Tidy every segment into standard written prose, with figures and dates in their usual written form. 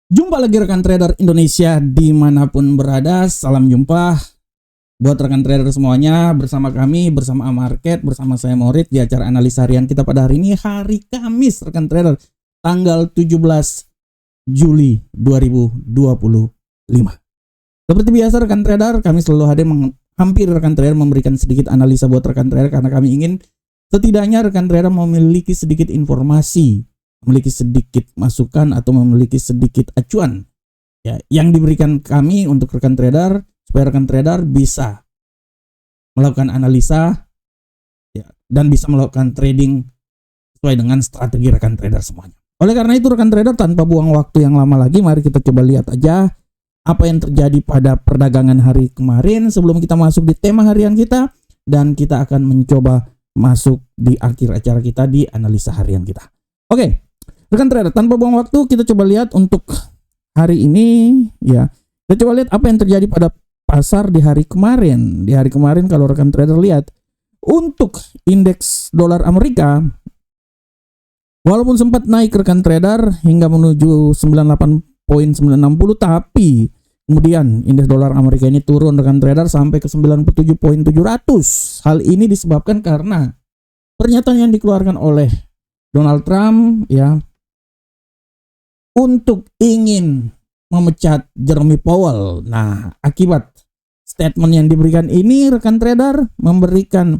Jumpa lagi rekan trader Indonesia dimanapun berada. Salam jumpa buat rekan trader semuanya. Bersama kami, bersama Market, bersama saya Morit di acara analisa harian kita pada hari ini, hari Kamis rekan trader, tanggal 17 Juli 2025. Seperti biasa rekan trader, kami selalu hadir hampir rekan trader memberikan sedikit analisa buat rekan trader, karena kami ingin setidaknya rekan trader memiliki sedikit informasi, memiliki sedikit masukan atau memiliki sedikit acuan ya yang diberikan kami untuk rekan trader, supaya rekan trader bisa melakukan analisa ya, dan bisa melakukan trading sesuai dengan strategi rekan trader semuanya. Oleh karena itu rekan trader, tanpa buang waktu yang lama lagi, mari kita coba lihat aja apa yang terjadi pada perdagangan hari kemarin sebelum kita masuk di tema harian kita, dan kita akan mencoba masuk di akhir acara kita di analisa harian kita. Oke. Rekan trader, tanpa buang waktu, kita coba lihat untuk hari ini ya. Kita coba lihat apa yang terjadi pada pasar di hari kemarin. Di hari kemarin kalau rekan trader lihat, untuk indeks dolar Amerika walaupun sempat naik rekan trader hingga menuju 98.960, tapi kemudian indeks dolar Amerika ini turun rekan trader sampai ke 97.700. Hal ini disebabkan karena pernyataan yang dikeluarkan oleh Donald Trump ya, untuk ingin memecat Jerome Powell. Nah, akibat statement yang diberikan ini, rekan trader, memberikan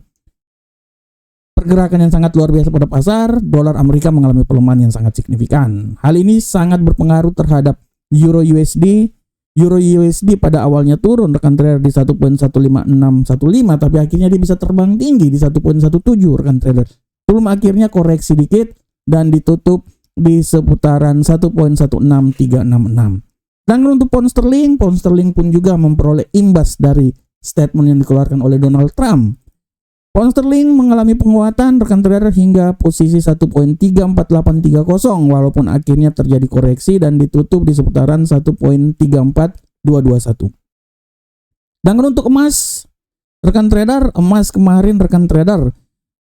pergerakan yang sangat luar biasa pada pasar. Dolar Amerika mengalami pelemahan yang sangat signifikan. Hal ini sangat berpengaruh terhadap Euro USD. Euro USD pada awalnya turun rekan trader di 1.15615, tapi akhirnya dia bisa terbang tinggi di 1.17 rekan trader. Sebelum akhirnya koreksi dikit dan ditutup di seputaran 1.16366. Dan untuk pound sterling pun juga memperoleh imbas dari statement yang dikeluarkan oleh Donald Trump. Pound sterling mengalami penguatan rekan trader hingga posisi 1.34830, walaupun akhirnya terjadi koreksi dan ditutup di seputaran 1.34221. Dan untuk emas rekan trader, emas kemarin rekan trader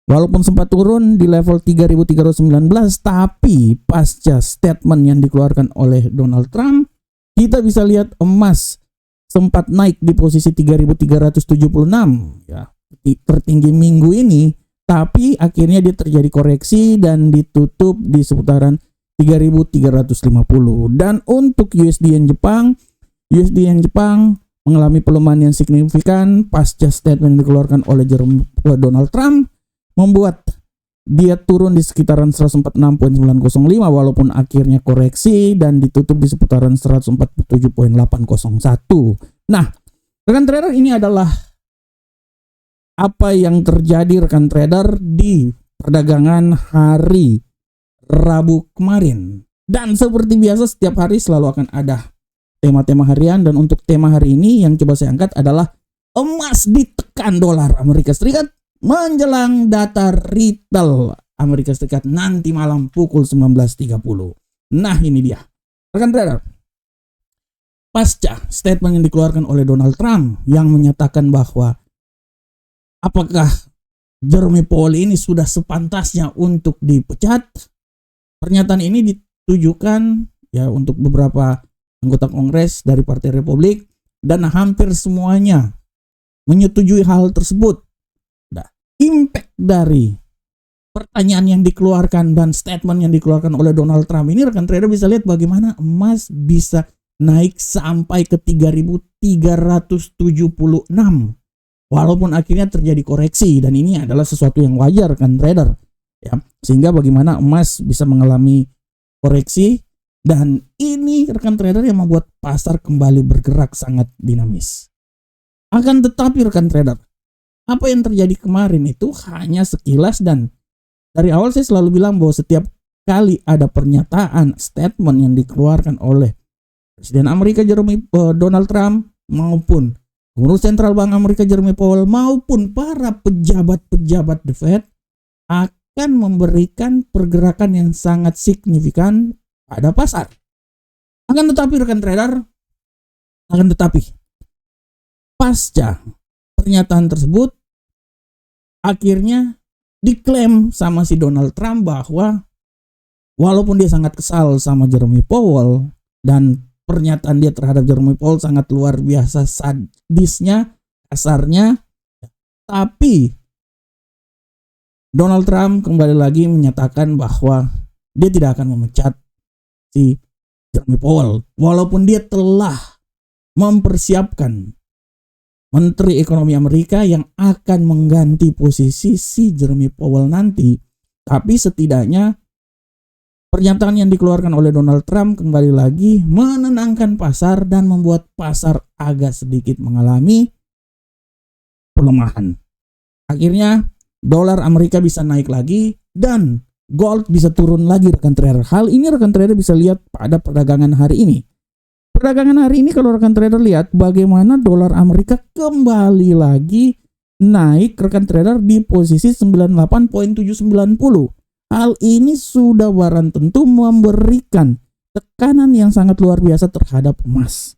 walaupun sempat turun di level 3.319, tapi pasca statement yang dikeluarkan oleh Donald Trump, kita bisa lihat emas sempat naik di posisi 3.376 ya, tertinggi minggu ini, tapi akhirnya dia terjadi koreksi dan ditutup di seputaran 3.350. Dan untuk USD yen Jepang mengalami pelemahan yang signifikan pasca statement yang dikeluarkan oleh Donald Trump, membuat dia turun di sekitaran 146.905, walaupun akhirnya koreksi dan ditutup di seputaran 147.801. Nah, rekan trader, ini adalah apa yang terjadi rekan trader di perdagangan hari Rabu kemarin. Dan seperti biasa setiap hari selalu akan ada tema-tema harian, dan untuk tema hari ini yang coba saya angkat adalah emas ditekan dolar Amerika Serikat menjelang data retail Amerika Serikat nanti malam pukul 19.30. Nah, ini dia rekan trader, pasca statement yang dikeluarkan oleh Donald Trump yang menyatakan bahwa apakah Jerome Powell ini sudah sepantasnya untuk dipecat. Pernyataan ini ditujukan ya untuk beberapa anggota Kongres dari Partai Republik, dan hampir semuanya menyetujui hal tersebut. Impact dari pertanyaan yang dikeluarkan dan statement yang dikeluarkan oleh Donald Trump ini, rekan trader bisa lihat bagaimana emas bisa naik sampai ke 3.376 walaupun akhirnya terjadi koreksi, dan ini adalah sesuatu yang wajar rekan trader ya, sehingga bagaimana emas bisa mengalami koreksi, dan ini rekan trader yang membuat pasar kembali bergerak sangat dinamis. Akan tetapi rekan trader, apa yang terjadi kemarin itu hanya sekilas, dan dari awal saya selalu bilang bahwa setiap kali ada pernyataan statement yang dikeluarkan oleh Presiden Amerika Donald Trump maupun Gubernur Sentral Bank Amerika Jerome Powell maupun para pejabat-pejabat The Fed, akan memberikan pergerakan yang sangat signifikan pada pasar. Akan tetapi rekan trader, pasca pernyataan tersebut akhirnya diklaim sama si Donald Trump bahwa walaupun dia sangat kesal sama Jerome Powell, dan pernyataan dia terhadap Jeremy Powell sangat luar biasa sadisnya, kasarnya. Tapi Donald Trump kembali lagi menyatakan bahwa dia tidak akan memecat si Jeremy Powell walaupun dia telah mempersiapkan Menteri Ekonomi Amerika yang akan mengganti posisi si Jeremy Powell nanti. Tapi setidaknya pernyataan yang dikeluarkan oleh Donald Trump kembali lagi menenangkan pasar dan membuat pasar agak sedikit mengalami pelemahan. Akhirnya dolar Amerika bisa naik lagi dan gold bisa turun lagi, rekan trader. Hal ini rekan trader bisa lihat pada perdagangan hari ini. Perdagangan hari ini kalau rekan trader lihat bagaimana dolar Amerika kembali lagi naik, rekan trader, di posisi 98.790. Hal ini sudah barang tentu memberikan tekanan yang sangat luar biasa terhadap emas.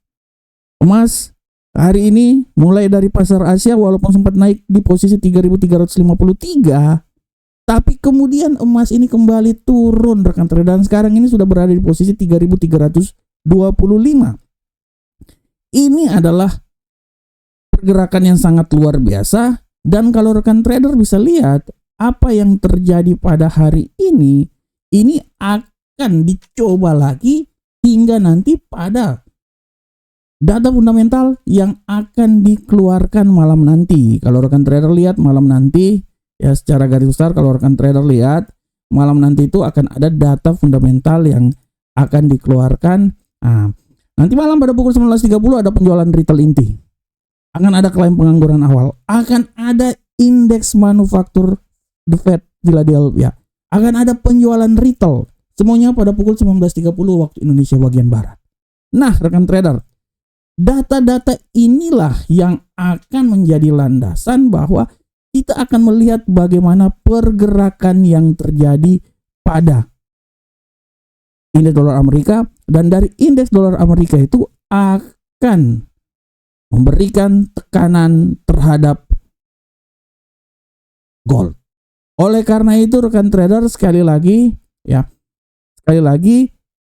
Emas hari ini mulai dari pasar Asia walaupun sempat naik di posisi 3.353, tapi kemudian emas ini kembali turun, rekan trader, dan sekarang ini sudah berada di posisi 3.325. Ini adalah pergerakan yang sangat luar biasa, dan kalau rekan trader bisa lihat apa yang terjadi pada hari ini akan dicoba lagi hingga nanti pada data fundamental yang akan dikeluarkan malam nanti. Kalau rekan trader lihat malam nanti, ya secara garis besar kalau rekan trader lihat malam nanti itu akan ada data fundamental yang akan dikeluarkan. Nah, nanti malam pada pukul 19.30 ada penjualan retail inti. Akan ada klaim pengangguran awal. Akan ada indeks manufaktur The Fed Philadelphia. Akan ada penjualan retail. Semuanya pada pukul 19.30 waktu Indonesia bagian Barat. Nah, rekan trader, data-data inilah yang akan menjadi landasan bahwa kita akan melihat bagaimana pergerakan yang terjadi pada indeks dolar Amerika, dan dari indeks dolar Amerika itu akan memberikan tekanan terhadap gold. Oleh karena itu rekan trader, sekali lagi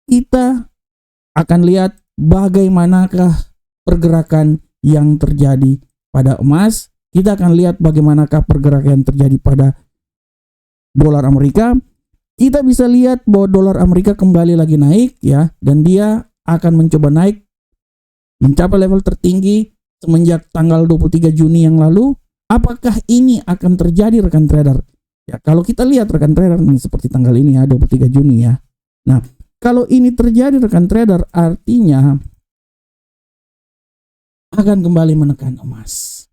kita akan lihat bagaimanakah pergerakan yang terjadi pada emas. Kita akan lihat bagaimanakah pergerakan yang terjadi pada dolar Amerika. Kita bisa lihat bahwa dolar Amerika kembali lagi naik ya, dan dia akan mencoba naik mencapai level tertinggi semenjak tanggal 23 Juni yang lalu. Apakah ini akan terjadi rekan trader? Ya, kalau kita lihat rekan trader nih, seperti tanggal ini ya, 23 Juni ya. Nah, kalau ini terjadi rekan trader, artinya akan kembali menekan emas.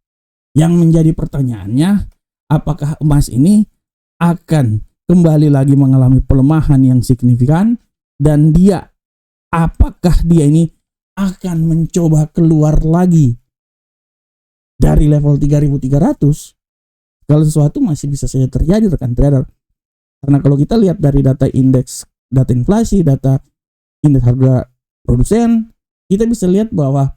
Yang menjadi pertanyaannya, apakah emas ini akan kembali lagi mengalami pelemahan yang signifikan, dan apakah dia ini akan mencoba keluar lagi dari level 3.300? Kalau sesuatu masih bisa saja terjadi rekan trader. Karena kalau kita lihat dari data indeks, data inflasi, data indeks harga produsen, kita bisa lihat bahwa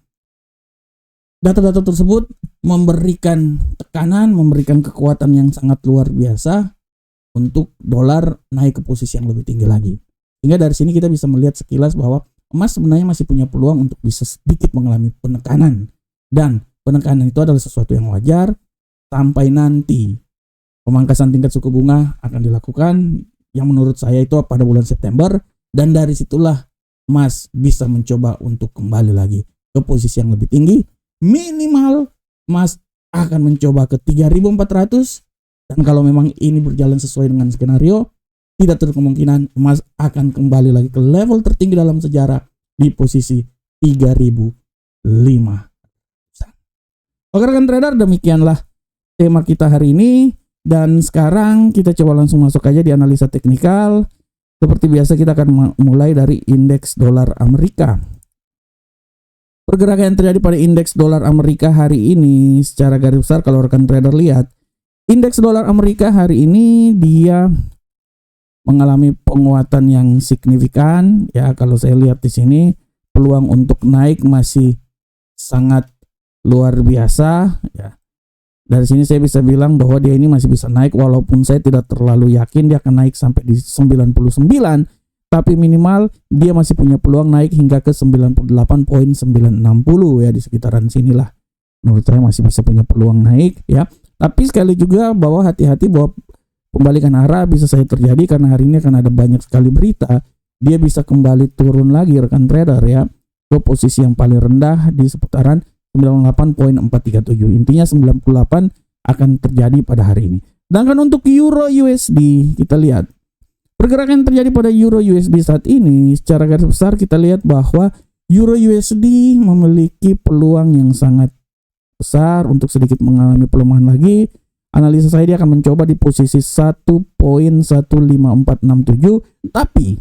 data-data tersebut memberikan tekanan, memberikan kekuatan yang sangat luar biasa untuk dolar naik ke posisi yang lebih tinggi lagi. Hingga dari sini kita bisa melihat sekilas bahwa emas sebenarnya masih punya peluang untuk bisa sedikit mengalami penekanan. Dan penekanan itu adalah sesuatu yang wajar sampai nanti pemangkasan tingkat suku bunga akan dilakukan, yang menurut saya itu pada bulan September, dan dari situlah emas bisa mencoba untuk kembali lagi ke posisi yang lebih tinggi. Minimal emas akan mencoba ke 3.400, dan kalau memang ini berjalan sesuai dengan skenario, tidak terlalu kemungkinan emas akan kembali lagi ke level tertinggi dalam sejarah di posisi 3.500. Oke rekan trader, demikianlah tema kita hari ini, dan sekarang kita coba langsung masuk aja di analisa teknikal. Seperti biasa kita akan mulai dari indeks dolar Amerika. Pergerakan yang terjadi pada indeks dolar Amerika hari ini secara garis besar kalau rekan trader lihat, indeks dolar Amerika hari ini dia mengalami penguatan yang signifikan ya. Kalau saya lihat di sini peluang untuk naik masih sangat luar biasa ya. Dari sini saya bisa bilang bahwa dia ini masih bisa naik, walaupun saya tidak terlalu yakin dia akan naik sampai di 99. tapi minimal dia masih punya peluang naik hingga ke 98.960 ya, di sekitaran sinilah. Menurut saya masih bisa punya peluang naik ya. Tapi sekali juga bahwa hati-hati bahwa pembalikan arah bisa saja terjadi karena hari ini akan ada banyak sekali berita. Dia bisa kembali turun lagi rekan trader ya ke posisi yang paling rendah di seputaran 98.437. Intinya 98 akan terjadi pada hari ini. Sedangkan untuk Euro USD kita lihat pergerakan yang terjadi pada Euro USD saat ini secara garis besar kita lihat bahwa Euro USD memiliki peluang yang sangat besar untuk sedikit mengalami pelemahan lagi. Analisa saya dia akan mencoba di posisi 1.15467, tapi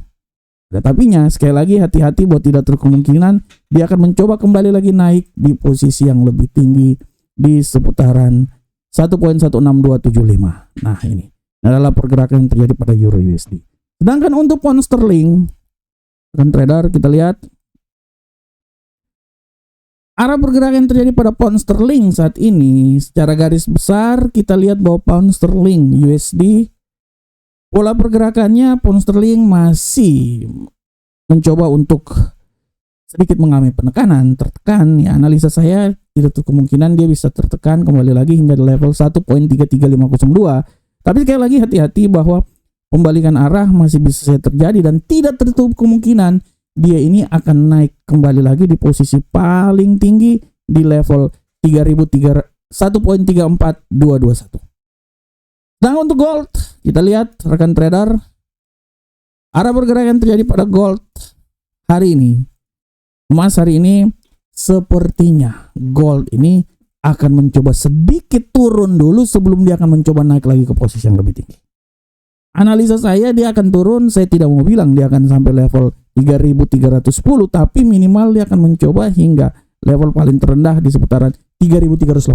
ada tapinya. Sekali lagi hati-hati buat tidak terkemungkinan dia akan mencoba kembali lagi naik di posisi yang lebih tinggi di seputaran 1.16275. Nah, ini adalah pergerakan yang terjadi pada Euro USD. Sedangkan untuk pound sterling, rekan trader kita lihat arah pergerakan yang terjadi pada pound sterling saat ini secara garis besar kita lihat bahwa pound sterling USD pola pergerakannya pound sterling masih mencoba untuk sedikit mengalami penekanan, tertekan ya. Analisa saya tidak kemungkinan dia bisa tertekan kembali lagi hingga di level 1.33502. Tapi sekali lagi hati-hati bahwa pembalikan arah masih bisa terjadi dan tidak tertutup kemungkinan dia ini akan naik kembali lagi di posisi paling tinggi di level 1.34221. Nah, untuk gold kita lihat rekan trader arah pergerakan terjadi pada gold hari ini. Emas hari ini sepertinya gold ini akan mencoba sedikit turun dulu sebelum dia akan mencoba naik lagi ke posisi yang lebih tinggi. Analisa saya dia akan turun, saya tidak mau bilang dia akan sampai level 3.310, tapi minimal dia akan mencoba hingga level paling terendah di seputaran 3.318.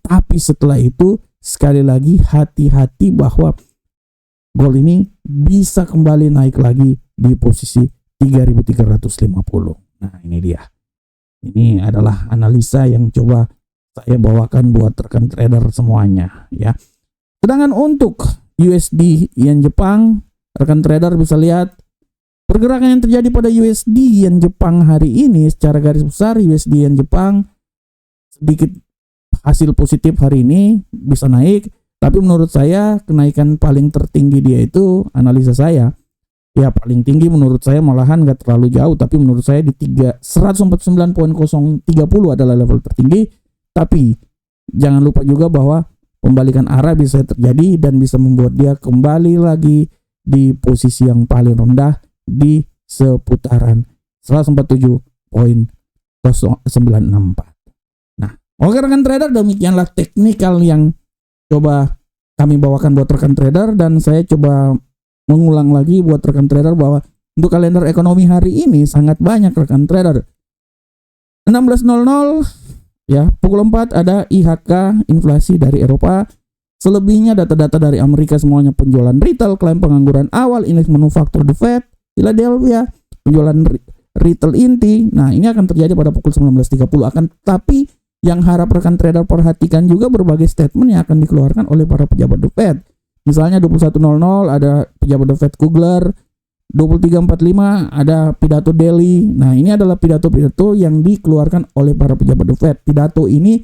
Tapi setelah itu sekali lagi hati-hati bahwa gold ini bisa kembali naik lagi di posisi 3.350. Nah, ini dia. Ini adalah analisa yang coba saya bawakan buat rekan trader semuanya ya. Sedangkan untuk USD yen Jepang, rekan trader bisa lihat pergerakan yang terjadi pada USD yen Jepang hari ini secara garis besar. USD yen Jepang sedikit hasil positif hari ini bisa naik, tapi menurut saya kenaikan paling tertinggi dia itu analisa saya ya paling tinggi menurut saya malahan gak terlalu jauh, tapi menurut saya di 149.030 adalah level tertinggi. Tapi jangan lupa juga bahwa pembalikan arah bisa terjadi dan bisa membuat dia kembali lagi di posisi yang paling rendah di seputaran 147.094. Nah, oke rekan trader, demikianlah teknikal yang coba kami bawakan buat rekan trader, dan saya coba mengulang lagi buat rekan trader bahwa untuk kalender ekonomi hari ini sangat banyak rekan trader. 16.00 ya, pukul 4 ada IHK inflasi dari Eropa. Selebihnya data-data dari Amerika semuanya penjualan retail, klaim pengangguran awal, indeks manufaktur The Fed, Philadelphia, penjualan retail inti. Nah, ini akan terjadi pada pukul 19.30 akan, tapi yang harap rekan trader perhatikan juga berbagai statement yang akan dikeluarkan oleh para pejabat The Fed. Misalnya 21.00 ada pejabat The Fed Kugler, 23.45 ada pidato Daily. Nah, ini adalah pidato-pidato yang dikeluarkan oleh para pejabat The Fed. Pidato ini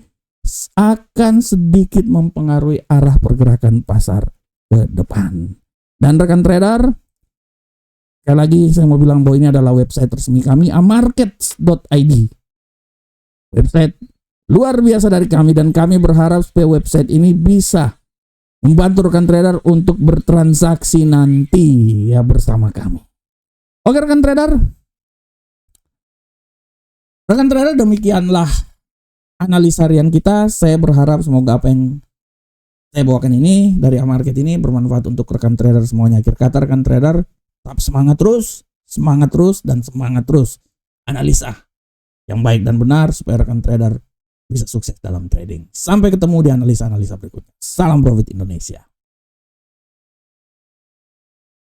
akan sedikit mempengaruhi arah pergerakan pasar ke depan. Dan rekan trader, sekali lagi saya mau bilang bahwa ini adalah website resmi kami, amarkets.id. Website luar biasa dari kami, dan kami berharap supaya website ini bisa membantu rekan trader untuk bertransaksi nanti ya bersama kami. Oke rekan trader, demikianlah analisa harian kita. Saya berharap semoga apa yang saya bawakan ini dari Amarket ini bermanfaat untuk rekan trader semuanya. Akhir kata rekan trader, tetap semangat terus, dan semangat terus analisa yang baik dan benar supaya rekan trader bisa sukses dalam trading. Sampai ketemu di analisa-analisa berikutnya. Salam profit Indonesia.